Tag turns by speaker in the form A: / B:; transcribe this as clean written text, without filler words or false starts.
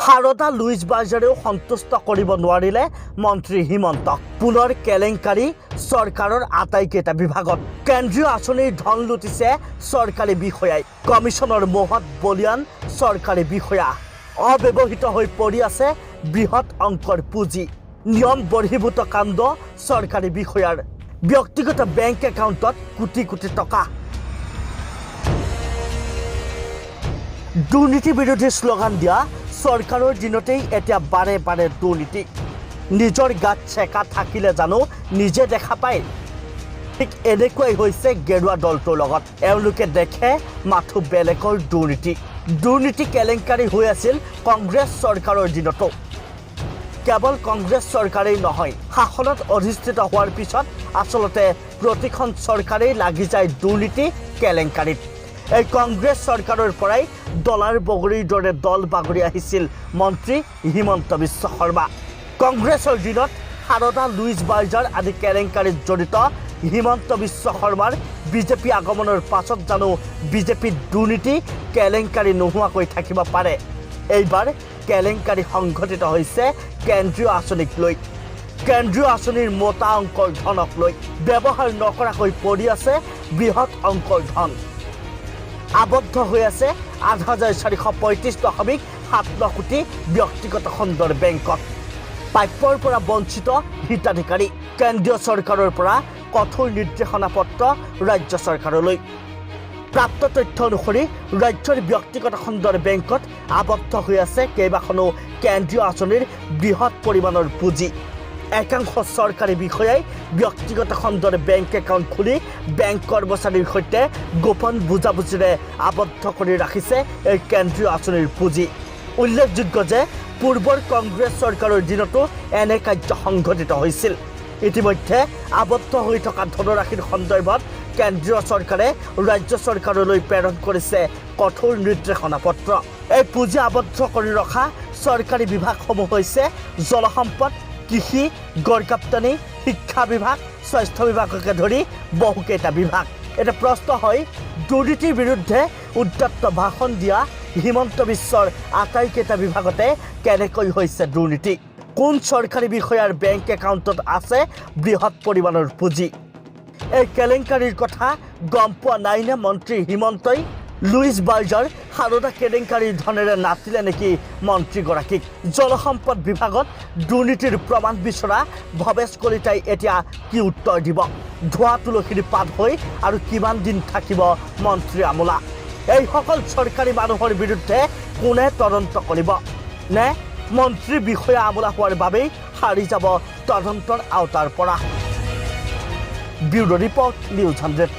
A: Saradha Luiz বাৰ্জাৰেও সন্তুষ্ট কৰিব নোৱাৰিলে মন্ত্ৰী হিমন্তক। পুনৰ কেলেংকাৰী চৰকাৰৰ আটাইকেইটা বিভাগত। কেন্দ্ৰীয় আঁচনিৰ ধন লুটিছে চৰকাৰী বিষয়াই। কমিশ্যনৰ মোহত বলিয়ান চৰকাৰী বিষয়া। অব্যৱহৃত হৈ পৰি আছে বৃহৎ অংকৰ পুঁজি। নিয়ম বহিৰ্ভূত কাণ্ড চৰকাৰী বিষয়াৰ। ব্যক্তিগত বেংক একাউণ্টত কোটি কোটি টকা। দুৰ্নীতি বিৰোধী শ্লোগান দিয়া চৰকাৰৰ দিনতেই এতিয়া বাৰে বাৰে দুৰ্নীতি। নিজৰ গাত চেকা থাকিলে জানো নিজে দেখা পায়। ঠিক এনেকুৱাই হৈছে গেৰুৱা দলটোৰ লগত। এওঁলোকে দেখে মাথো বেলেগৰ দুৰ্নীতি। দুৰ্নীতি কেলেংকাৰী হৈ আছিল কংগ্ৰেছ চৰকাৰৰ দিনতো। কেৱল কংগ্ৰেছ চৰকাৰেই নহয়, শাসনত অধিষ্ঠিত হোৱাৰ পিছত আচলতে প্ৰতিখন চৰকাৰেই লাগি যায় দুৰ্নীতি কেলেংকাৰীত। এই কংগ্ৰেছ চৰকাৰৰ পৰাই ডলাৰ বগৰীৰ দৰে দল বাগৰি আহিছিল মন্ত্ৰী হিমন্ত বিশ্ব শৰ্মা। কংগ্ৰেছৰ দিনত সাৰদা লুইজ বাৰ্জাৰ আদি কেলেংকাৰীত জড়িত হিমন্ত বিশ্ব শৰ্মাৰ বিজেপি আগমনৰ পাছত জানো বিজেপিত দুৰ্নীতি কেলেংকাৰী নোহোৱাকৈ থাকিব পাৰে? এইবাৰ কেলেংকাৰী সংঘটিত হৈছে কেন্দ্ৰীয় আঁচনিক লৈ। কেন্দ্ৰীয় আঁচনিৰ মোটা অংকৰ ধনক লৈ ব্যৱহাৰ নকৰাকৈ পৰি আছে বৃহৎ অংকৰ ধন। আবদ্ধ হৈ আছে ৮,৪৩৫.৭ কোটি ব্যক্তিগত খণ্ডৰ বেংকত। প্ৰাপ্যৰ পৰা বঞ্চিত হিতাধিকাৰী। কেন্দ্ৰীয় চৰকাৰৰ পৰা কঠোৰ নিৰ্দেশনা পত্ৰ ৰাজ্য চৰকাৰলৈ। প্ৰাপ্ত তথ্য অনুসৰি ৰাজ্যৰ ব্যক্তিগত খণ্ডৰ বেংকত আবদ্ধ হৈ আছে কেইবাখনো কেন্দ্ৰীয় আঁচনিৰ বৃহৎ পৰিমাণৰ পুঁজি। একাংশ চৰকাৰী বিষয়াই ব্যক্তিগত খণ্ডৰ বেংক একাউণ্ট খুলি বেংক কৰ্মচাৰীৰ সৈতে গোপন বুজাবুজিৰে আবদ্ধ কৰি ৰাখিছে এই কেন্দ্ৰীয় আঁচনিৰ পুঁজি। উল্লেখযোগ্য যে পূৰ্বৰ কংগ্ৰেছ চৰকাৰৰ দিনতো এনে কাৰ্য সংঘটিত হৈছিল। ইতিমধ্যে আবদ্ধ হৈ থকা ধনৰাশিৰ সন্দৰ্ভত কেন্দ্ৰীয় চৰকাৰে ৰাজ্য চৰকাৰলৈ প্ৰেৰণ কৰিছে কঠোৰ নিৰ্দেশনা পত্ৰ। এই পুঁজি আবদ্ধ কৰি ৰখা চৰকাৰী বিভাগসমূহ হৈছে জলসম্পদ, কৃষি, গড়কাপ্তানি, শিক্ষা বিভাগ, স্বাস্থ্য বিভাগকে ধৰি বহুকেইটা বিভাগ। এটা প্ৰশ্ন হয়, দুৰ্নীতিৰ বিৰুদ্ধে উদ্যত্ত ভাষণ দিয়া হিমন্ত বিশ্বৰ আটাইকেইটা বিভাগতে কেনেকৈ হৈছে দুৰ্নীতি? কোন চৰকাৰী বিষয়াৰ বেংক একাউণ্টত আছে বৃহৎ পৰিমাণৰ পুঁজি? এই কেলেংকাৰীৰ কথা গম পোৱা নাইনে মন্ত্ৰী হিমন্তই? লুইজ বাৰ্জাৰ সাৰদা কেলেংকাৰীৰ ধনেৰে নাছিলে নেকি মন্ত্ৰীগৰাকীক? জলসম্পদ বিভাগত দুৰ্নীতিৰ প্ৰমাণ বিচৰা ভৱেশ কলিতাই এতিয়া কি উত্তৰ দিব? ধোঁৱা তুলসীৰ পাত হৈ আৰু কিমান দিন থাকিব মন্ত্ৰী আমোলা? এইসকল চৰকাৰী মানুহৰ বিৰুদ্ধে কোনে তদন্ত কৰিব? নে মন্ত্ৰী বিষয়া আমোলা হোৱাৰ বাবেই সাৰি যাব তদন্তৰ আওতাৰ পৰা? Bureau report, news 100।